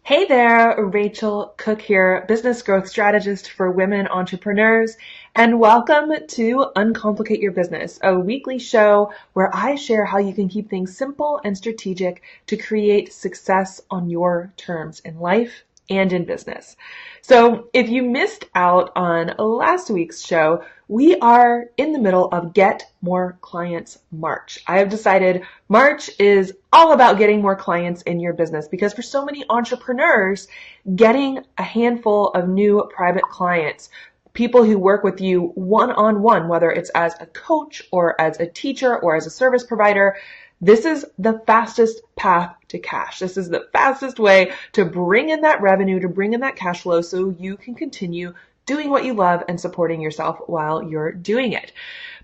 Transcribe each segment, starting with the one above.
Hey there, Racheal Cook here, business growth strategist for women entrepreneurs, and welcome to Uncomplicate Your Business, a weekly show where I share how you can keep things simple and strategic to create success on your terms in life and in business. So if you missed out on last week's show, we are in the middle of Get More Clients March. I have decided March is all about getting more clients in your business because for so many entrepreneurs, getting a handful of new private clients, people who work with you one-on-one, whether it's as a coach or as a teacher or as a service provider, this is the fastest path to cash. This is the fastest way to bring in that revenue, to bring in that cash flow so you can continue doing what you love and supporting yourself while you're doing it.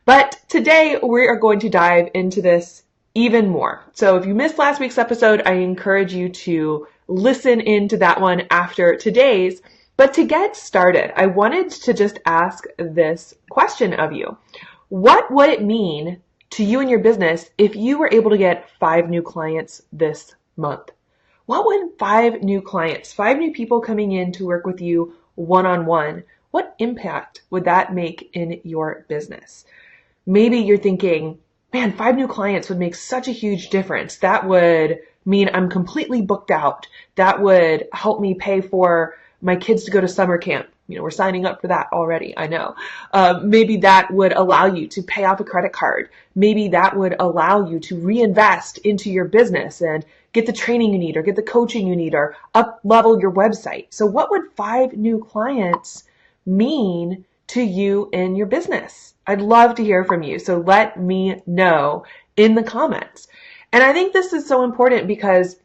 But today we are going to dive into this even more. So if you missed last week's episode, I encourage you to listen into that one after today's. But to get started, I wanted to just ask this question of you. What would it mean to you and your business if you were able to get 5 new clients this month? What would 5 new clients, 5 new people coming in to work with you one-on-one, what impact would that make in your business? Maybe you're thinking, man, 5 new clients would make such a huge difference. That would mean I'm completely booked out. That would help me pay for my kids to go to summer camp. We're signing up for that already, I know. Maybe that would allow you to pay off a credit card. Maybe that would allow you to reinvest into your business and get the training you need or get the coaching you need or up level your website. So what would 5 new clients mean to you in your business? I'd love to hear from you. So let me know in the comments. And I think this is so important because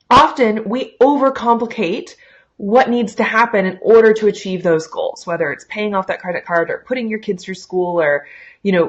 often we overcomplicate what needs to happen in order to achieve those goals, whether it's paying off that credit card or putting your kids through school or,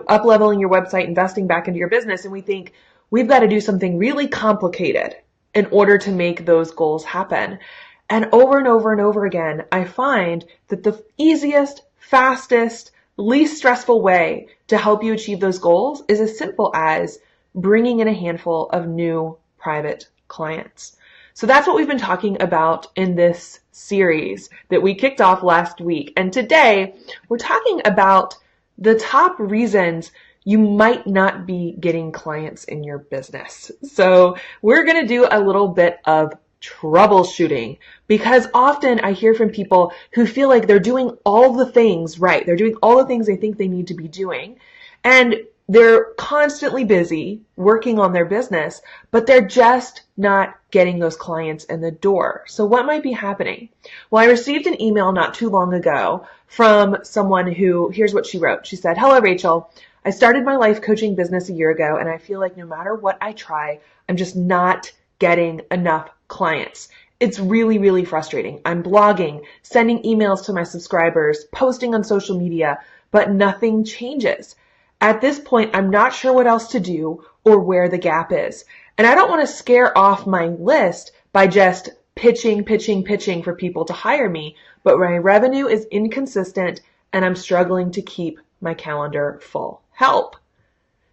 up leveling your website, investing back into your business. And we think we've got to do something really complicated in order to make those goals happen. And over again, I find that the easiest, fastest, least stressful way to help you achieve those goals is as simple as bringing in a handful of new private clients. So that's what we've been talking about in this series that we kicked off last week. And today we're talking about the top reasons you might not be getting clients in your business. So we're going to do a little bit of troubleshooting because often I hear from people who feel like they're doing all the things right. They're doing all the things they think they need to be doing. And they're constantly busy working on their business, but they're just not getting those clients in the door. So what might be happening? Well, I received an email not too long ago from someone who, here's what she wrote. She said, "Hello, Racheal. I started my life coaching business a year ago, and I feel like no matter what I try, I'm just not getting enough clients. It's really, really frustrating. I'm blogging, sending emails to my subscribers, posting on social media, but nothing changes. At this point, I'm not sure what else to do or where the gap is. And I don't want to scare off my list by just pitching for people to hire me, but my revenue is inconsistent and I'm struggling to keep my calendar full. Help."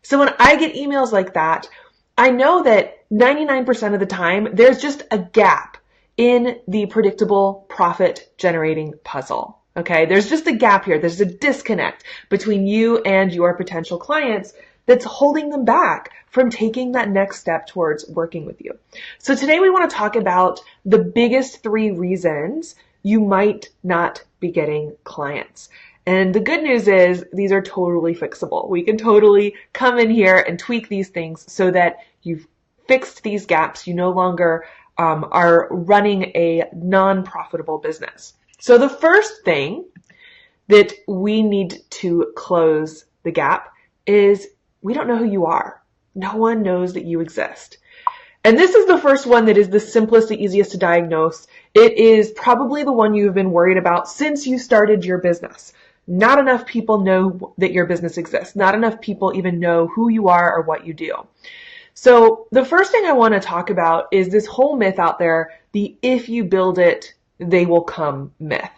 So when I get emails like that, I know that 99% of the time, there's just a gap in the predictable profit generating puzzle. Okay, there's just a gap here. There's a disconnect between you and your potential clients that's holding them back from taking that next step towards working with you. So today we want to talk about the biggest 3 reasons you might not be getting clients. And the good news is these are totally fixable. We can totally come in here and tweak these things so that you've fixed these gaps. You no longer are running a non-profitable business. So the first thing that we need to close the gap is we don't know who you are. No one knows that you exist. And this is the first one that is the simplest, the easiest to diagnose. It is probably the one you've been worried about since you started your business. Not enough people know that your business exists. Not enough people even know who you are or what you do. So the first thing I want to talk about is this whole myth out there, the if you build it, they will come myth.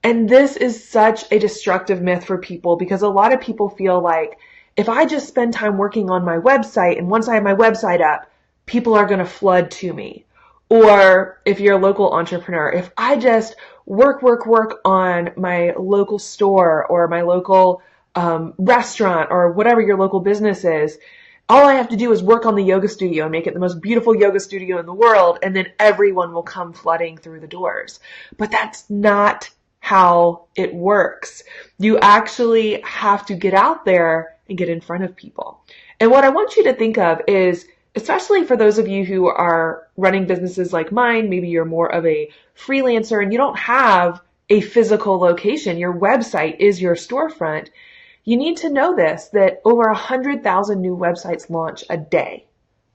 And this is such a destructive myth for people because a lot of people feel like if I just spend time working on my website and once I have my website up, people are going to flood to me. Or if you're a local entrepreneur, if I just work on my local store or my local restaurant or whatever your local business is, all I have to do is work on the yoga studio and make it the most beautiful yoga studio in the world, and then everyone will come flooding through the doors. But that's not how it works. You actually have to get out there and get in front of people. And what I want you to think of is, especially for those of you who are running businesses like mine, maybe you're more of a freelancer and you don't have a physical location, your website is your storefront. You need to know this, that over 100,000 new websites launch a day.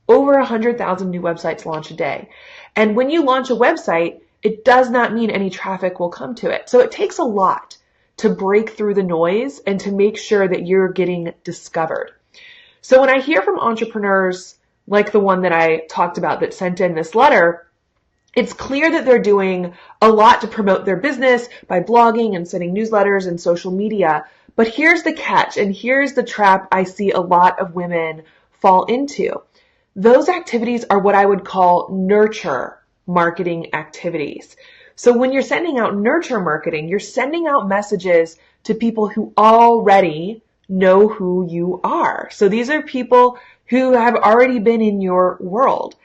Over 100,000 new websites launch a day. And when you launch a website, it does not mean any traffic will come to it. So it takes a lot to break through the noise and to make sure that you're getting discovered. So when I hear from entrepreneurs like the one that I talked about that sent in this letter, it's clear that they're doing a lot to promote their business by blogging and sending newsletters and social media. But here's the catch, and here's the trap I see a lot of women fall into. Those activities are what I would call nurture marketing activities. So when you're sending out nurture marketing, you're sending out messages to people who already know who you are. So these are people who have already been in your world.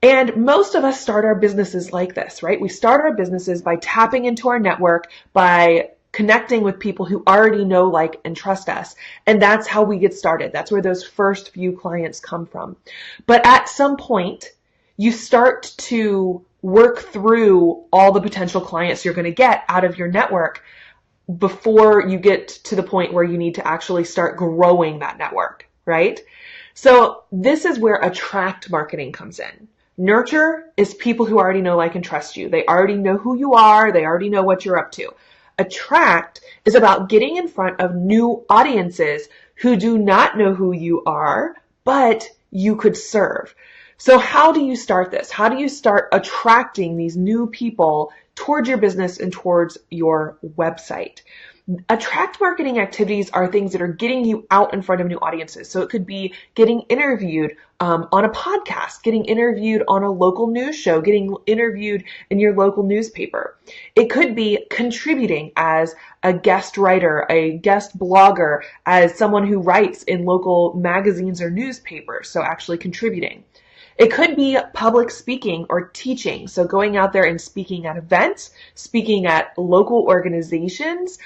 And most of us start our businesses like this, right? We start our businesses by tapping into our network, by connecting with people who already know, like, and trust us. And that's how we get started. That's where those first few clients come from. But at some point, you start to work through all the potential clients you're going to get out of your network before you get to the point where you need to actually start growing that network, right? So this is where attract marketing comes in. Nurture is people who already know, like, and trust you. They already know who you are. They already know what you're up to. Attract is about getting in front of new audiences who do not know who you are, but you could serve. So how do you start this? How do you start attracting these new people towards your business and towards your website? Attract marketing activities are things that are getting you out in front of new audiences. So it could be getting interviewed on a podcast, getting interviewed on a local news show, getting interviewed in your local newspaper. It could be contributing as a guest writer, a guest blogger, as someone who writes in local magazines or newspapers. So actually contributing. It could be public speaking or teaching. So going out there and speaking at events, speaking at local organizations,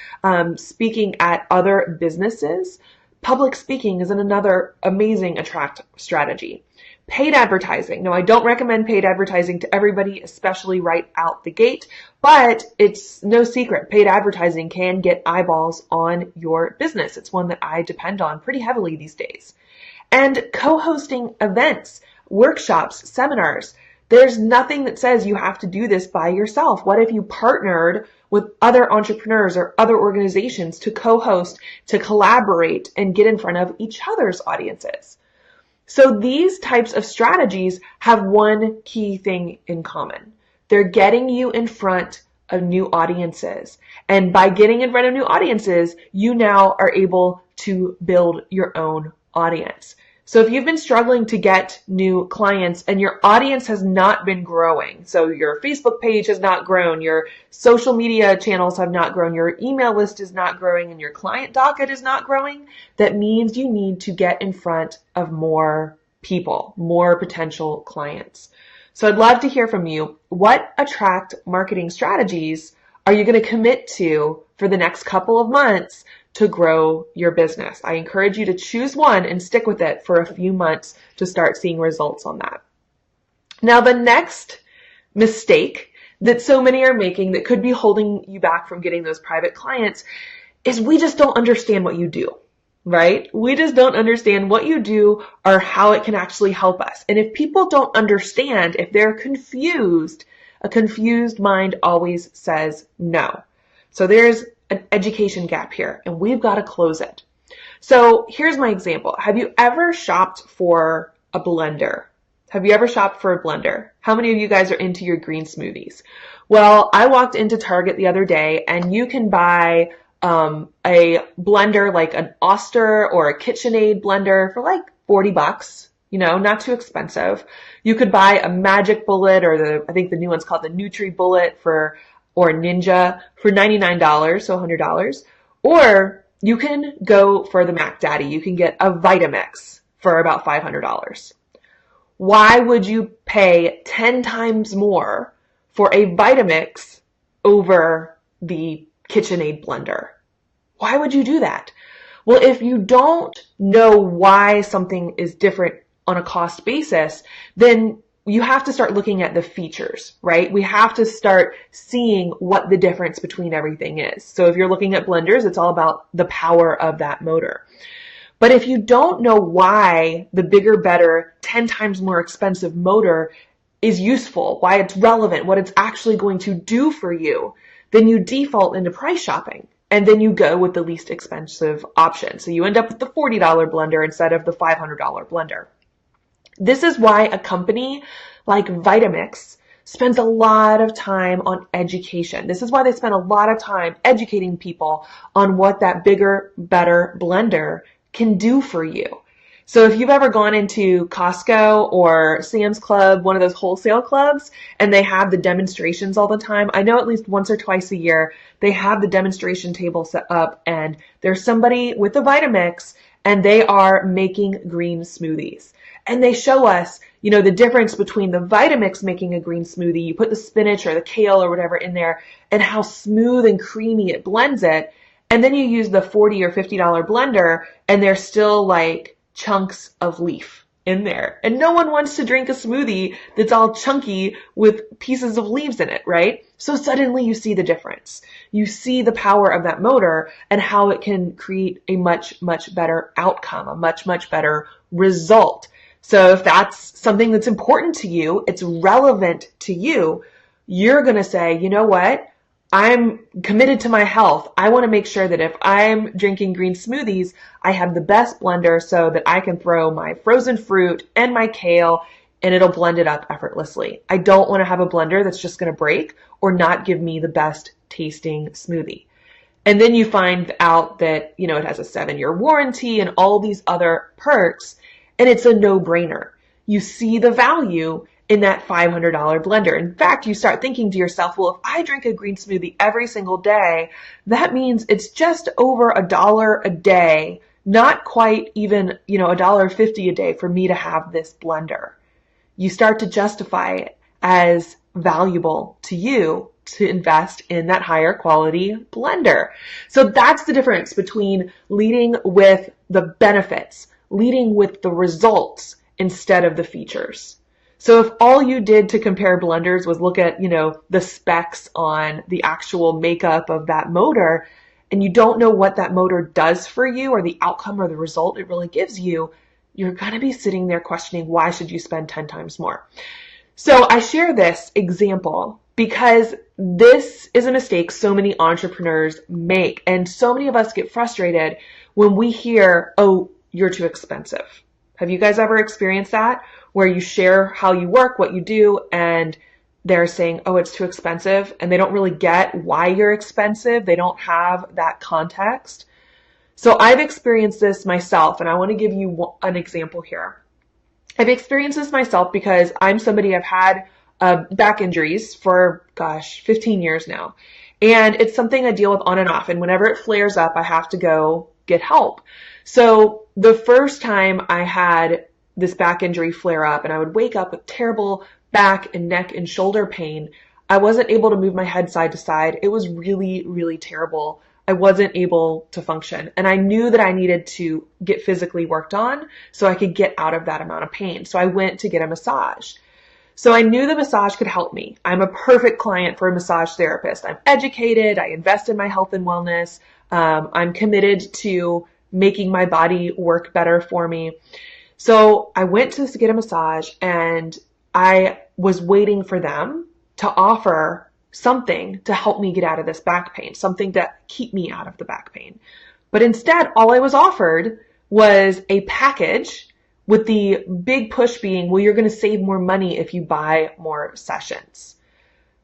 speaking at other businesses. Public speaking is another amazing attract strategy. Paid advertising. Now, I don't recommend paid advertising to everybody, especially right out the gate, but it's no secret. Paid advertising can get eyeballs on your business. It's one that I depend on pretty heavily these days. And co-hosting events, workshops, seminars. There's nothing that says you have to do this by yourself. What if you partnered with other entrepreneurs or other organizations to co-host, to collaborate, and get in front of each other's audiences? So these types of strategies have one key thing in common. They're getting you in front of new audiences. And by getting in front of new audiences, you now are able to build your own audience. So if you've been struggling to get new clients and your audience has not been growing, so your Facebook page has not grown, your social media channels have not grown, your email list is not growing, and your client docket is not growing, that means you need to get in front of more people, more potential clients. So I'd love to hear from you. What attract marketing strategies are you going to commit to for the next couple of months to grow your business? I encourage you to choose one and stick with it for a few months to start seeing results on that. Now, the next mistake that so many are making that could be holding you back from getting those private clients is we just don't understand what you do, right? We just don't understand what you do or how it can actually help us. And if people don't understand, if they're confused, a confused mind always says no. So there's an education gap here, and we've got to close it. So here's my example. Have you ever shopped for a blender? Have you ever shopped for a blender? How many of you guys are into your green smoothies? Well, I walked into Target the other day, and you can buy a blender like an Oster or a KitchenAid blender for like $40. not too expensive. You could buy a Magic Bullet or I think the new one's called the Nutri Bullet or Ninja for $99, so $100. Or you can go for the Mac Daddy. You can get a Vitamix for about $500. Why would you pay 10 times more for a Vitamix over the KitchenAid blender? Why would you do that? Well, if you don't know why something is different on a cost basis, then you have to start looking at the features, right? We have to start seeing what the difference between everything is. So if you're looking at blenders, it's all about the power of that motor. But if you don't know why the bigger, better, 10 times more expensive motor is useful, why it's relevant, what it's actually going to do for you, then you default into price shopping. And then you go with the least expensive option. So you end up with the $40 blender instead of the $500 blender. This is why a company like Vitamix spends a lot of time on education. This is why they spend a lot of time educating people on what that bigger, better blender can do for you. So if you've ever gone into Costco or Sam's Club, one of those wholesale clubs, and they have the demonstrations all the time, I know at least once or twice a year, they have the demonstration table set up and there's somebody with a Vitamix and they are making green smoothies. And they show us, the difference between the Vitamix making a green smoothie, you put the spinach or the kale or whatever in there, and how smooth and creamy it blends it. And then you use the $40 or $50 blender and there's still like chunks of leaf in there. And no one wants to drink a smoothie that's all chunky with pieces of leaves in it, right? So suddenly you see the difference. You see the power of that motor and how it can create a much, much better outcome, a much, much better result. So if that's something that's important to you, it's relevant to you, you're going to say, you know what? I'm committed to my health. I want to make sure that if I'm drinking green smoothies, I have the best blender so that I can throw my frozen fruit and my kale and it'll blend it up effortlessly. I don't want to have a blender that's just going to break or not give me the best tasting smoothie. And then you find out that, it has a 7-year warranty and all these other perks, and it's a no-brainer. You see the value in that $500 blender. In fact, you start thinking to yourself, well, if I drink a green smoothie every single day, that means it's just over $1 a day, not quite even, $1.50 a day for me to have this blender. You start to justify it as valuable to you to invest in that higher quality blender. So that's the difference between leading with the benefits, leading with the results instead of the features. So if all you did to compare blenders was look at, the specs on the actual makeup of that motor, and you don't know what that motor does for you or the outcome or the result it really gives you, you're going to be sitting there questioning, why should you spend 10 times more? So I share this example because this is a mistake so many entrepreneurs make. And so many of us get frustrated when we hear, oh, you're too expensive. Have you guys ever experienced that? Where you share how you work, what you do, and they're saying, oh, it's too expensive, and they don't really get why you're expensive. They don't have that context. So I've experienced this myself, and I want to give you an example here. I've experienced this myself because I'm somebody, I've had back injuries for, 15 years now. And it's something I deal with on and off. And whenever it flares up, I have to go get help. So the first time I had this back injury flare up and I would wake up with terrible back and neck and shoulder pain, I wasn't able to move my head side to side. It was really, really terrible. I wasn't able to function. And I knew that I needed to get physically worked on so I could get out of that amount of pain. So I went to get a massage. So I knew the massage could help me. I'm a perfect client for a massage therapist. I'm educated. I invest in my health and wellness. I'm committed to making my body work better for me. So I went to get a massage and I was waiting for them to offer something to help me get out of this back pain, something to keep me out of the back pain. But instead, all I was offered was a package with the big push being, well, you're going to save more money if you buy more sessions.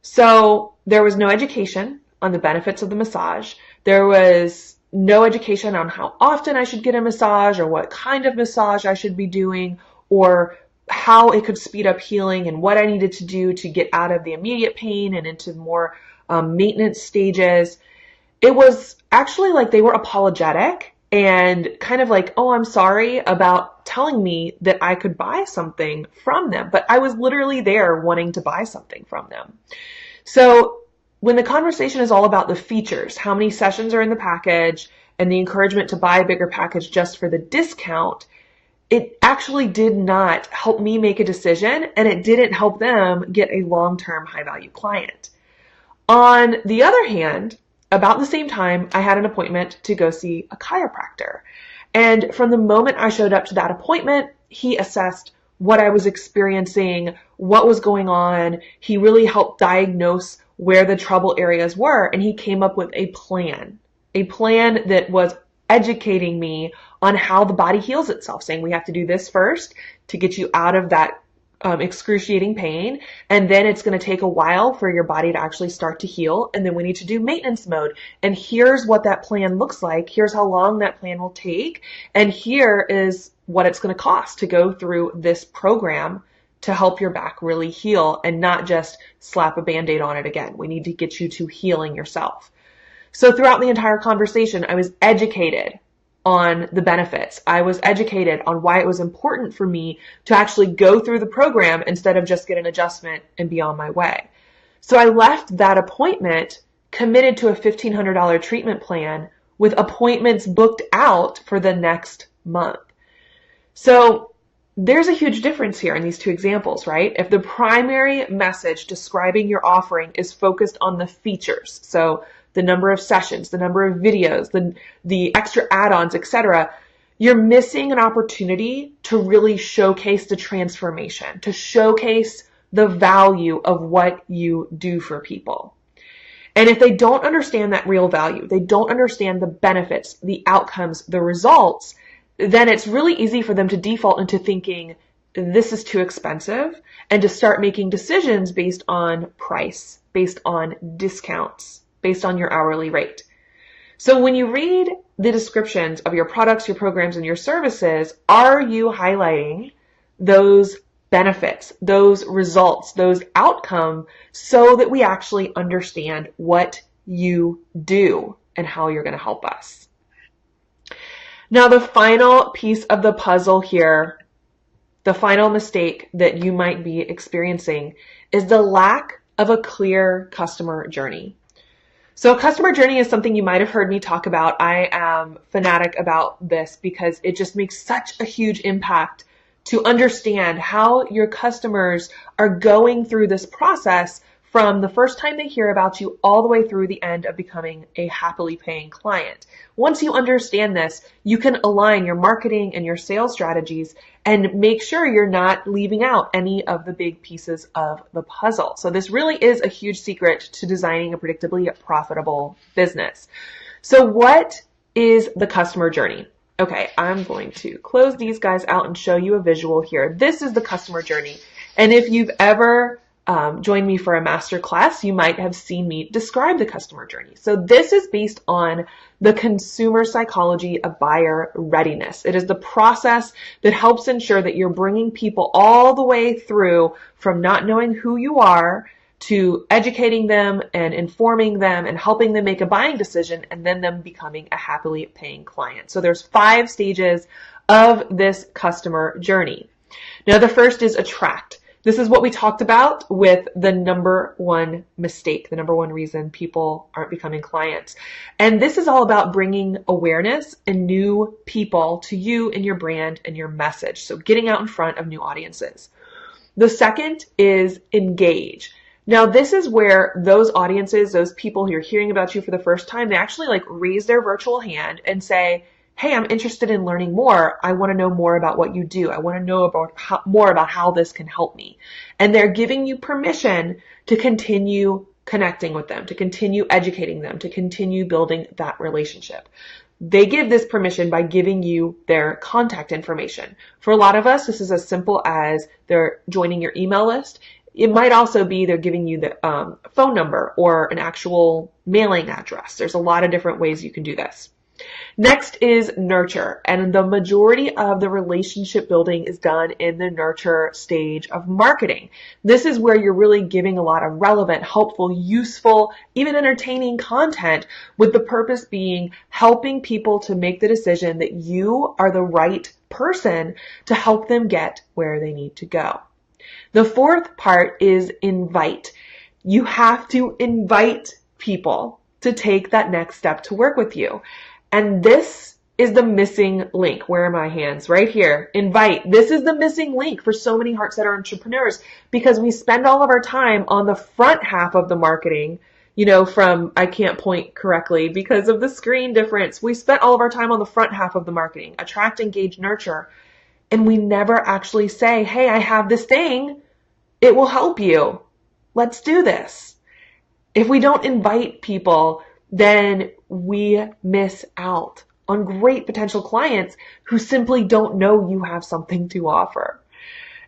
So there was no education on the benefits of the massage. There was no education on how often I should get a massage or what kind of massage I should be doing or how it could speed up healing and what I needed to do to get out of the immediate pain and into more maintenance stages. It was actually like they were apologetic and kind of like, oh, I'm sorry about telling me that I could buy something from them. But I was literally there wanting to buy something from them. So when the conversation is all about the features, how many sessions are in the package, and the encouragement to buy a bigger package just for the discount, it actually did not help me make a decision, and it didn't help them get a long-term high-value client. On the other hand, about the same time, I had an appointment to go see a chiropractor. And from the moment I showed up to that appointment, he assessed what I was experiencing, what was going on. He really helped diagnose where the trouble areas were, and he came up with a plan that was educating me on how the body heals itself, saying we have to do this first to get you out of that excruciating pain, and then it's going to take a while for your body to actually start to heal, and then we need to do maintenance mode, and here's what that plan looks like, here's how long that plan will take, and here is what it's going to cost to go through this program to help your back really heal and not just slap a band-aid on it again. We need to get you to healing yourself. So throughout the entire conversation, I was educated on the benefits. I was educated on why it was important for me to actually go through the program instead of just get an adjustment and be on my way. So I left that appointment committed to a $1,500 treatment plan with appointments booked out for the next month. So there's a huge difference here in these two examples, right? If the primary message describing your offering is focused on the features, so the number of sessions, the number of videos, the extra add-ons, etc., you're missing an opportunity to really showcase the transformation, to showcase the value of what you do for people. And if they don't understand that real value, they don't understand the benefits, the outcomes, the results, then it's really easy for them to default into thinking this is too expensive and to start making decisions based on price, based on discounts, based on your hourly rate. So when you read the descriptions of your products, your programs, and your services, are you highlighting those benefits, those results, those outcomes so that we actually understand what you do and how you're going to help us? Now, the final piece of the puzzle here, the final mistake that you might be experiencing is the lack of a clear customer journey. So a customer journey is something you might have heard me talk about. I am fanatic about this because it just makes such a huge impact to understand how your customers are going through this process from the first time they hear about you all the way through the end of becoming a happily paying client. Once you understand this, you can align your marketing and your sales strategies and make sure you're not leaving out any of the big pieces of the puzzle. So this really is a huge secret to designing a predictably profitable business. So what is the customer journey? Okay, I'm going to close these guys out and show you a visual here. This is the customer journey. And if you've ever joined me for a master class, you might have seen me describe the customer journey. So this is based on the consumer psychology of buyer readiness. It is the process that helps ensure that you're bringing people all the way through from not knowing who you are to educating them and informing them and helping them make a buying decision and then them becoming a happily paying client. So there's 5 stages of this customer journey. Now, the first is attract. This is what we talked about with the number one mistake, the number one reason people aren't becoming clients. And this is all about bringing awareness and new people to you and your brand and your message. So getting out in front of new audiences. The second is engage. Now, this is where those audiences, those people who are hearing about you for the first time, they actually raise their virtual hand and say, hey, I'm interested in learning more. I want to know more about what you do. I want to know more about how this can help me. And they're giving you permission to continue connecting with them, to continue educating them, to continue building that relationship. They give this permission by giving you their contact information. For a lot of us, this is as simple as they're joining your email list. It might also be they're giving you the phone number or an actual mailing address. There's a lot of different ways you can do this. Next is nurture, and the majority of the relationship building is done in the nurture stage of marketing. This is where you're really giving a lot of relevant, helpful, useful, even entertaining content, with the purpose being helping people to make the decision that you are the right person to help them get where they need to go. The fourth part is invite. You have to invite people to take that next step to work with you. And this is the missing link. Where are my hands? Right here. Invite. This is the missing link for so many heart-centered entrepreneurs, because we spend all of our time on the front half of the marketing, I can't point correctly because of the screen difference. We spent all of our time on the front half of the marketing, attract, engage, nurture. And we never actually say, hey, I have this thing. It will help you. Let's do this. If we don't invite people, then we miss out on great potential clients who simply don't know you have something to offer.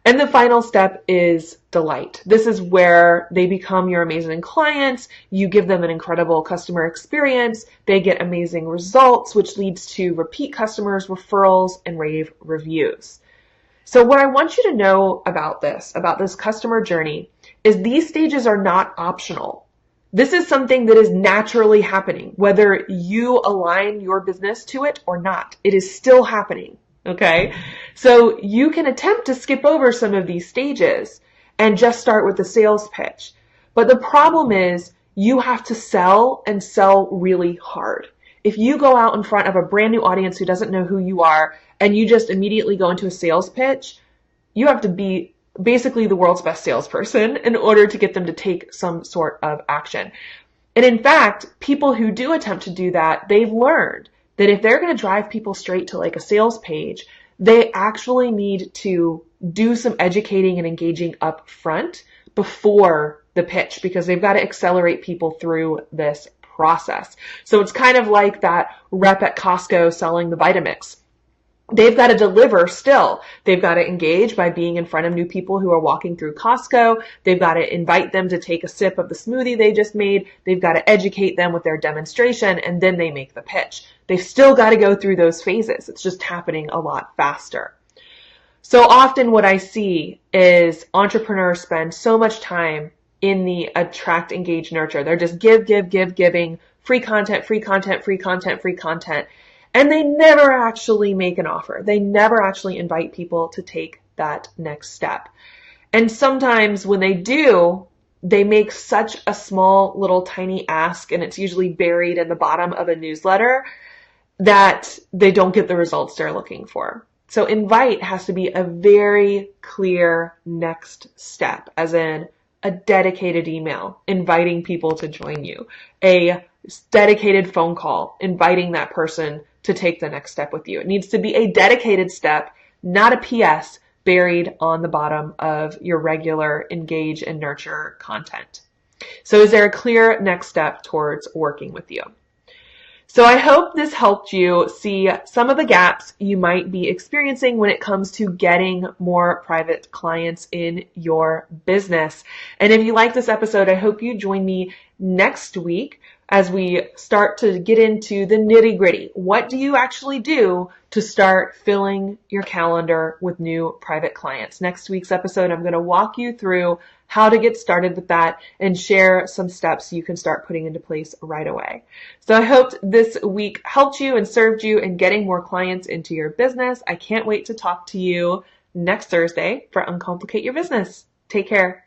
And the final step is delight. This is where they become your amazing clients. You give them an incredible customer experience. They get amazing results, which leads to repeat customers, referrals, and rave reviews. So what I want you to know about this customer journey, is these stages are not optional. This is something that is naturally happening, whether you align your business to it or not. It is still happening, okay? So you can attempt to skip over some of these stages and just start with the sales pitch. But the problem is you have to sell, and sell really hard. If you go out in front of a brand new audience who doesn't know who you are and you just immediately go into a sales pitch, you have to be basically the world's best salesperson in order to get them to take some sort of action. And in fact, people who do attempt to do that, they've learned that if they're going to drive people straight to like a sales page, they actually need to do some educating and engaging up front before the pitch, because they've got to accelerate people through this process. So it's kind of like that rep at Costco selling the Vitamix. They've got to deliver still. They've got to engage by being in front of new people who are walking through Costco. They've got to invite them to take a sip of the smoothie they just made. They've got to educate them with their demonstration, and then they make the pitch. They've still got to go through those phases. It's just happening a lot faster. So often what I see is entrepreneurs spend so much time in the attract, engage, nurture. They're just giving free content, free content, free content, free content. And they never actually make an offer. They never actually invite people to take that next step. And sometimes when they do, they make such a small little tiny ask, and it's usually buried in the bottom of a newsletter, that they don't get the results they're looking for. So invite has to be a very clear next step, as in a dedicated email inviting people to join you, a dedicated phone call inviting that person to take the next step with you. It needs to be a dedicated step, not a PS buried on the bottom of your regular engage and nurture content. So is there a clear next step towards working with you? So I hope this helped you see some of the gaps you might be experiencing when it comes to getting more private clients in your business. And if you like this episode, I hope you join me next week as we start to get into the nitty-gritty. What do you actually do to start filling your calendar with new private clients? Next week's episode, I'm going to walk you through how to get started with that and share some steps you can start putting into place right away. So I hope this week helped you and served you in getting more clients into your business. I can't wait to talk to you next Thursday for Uncomplicate Your Business. Take care.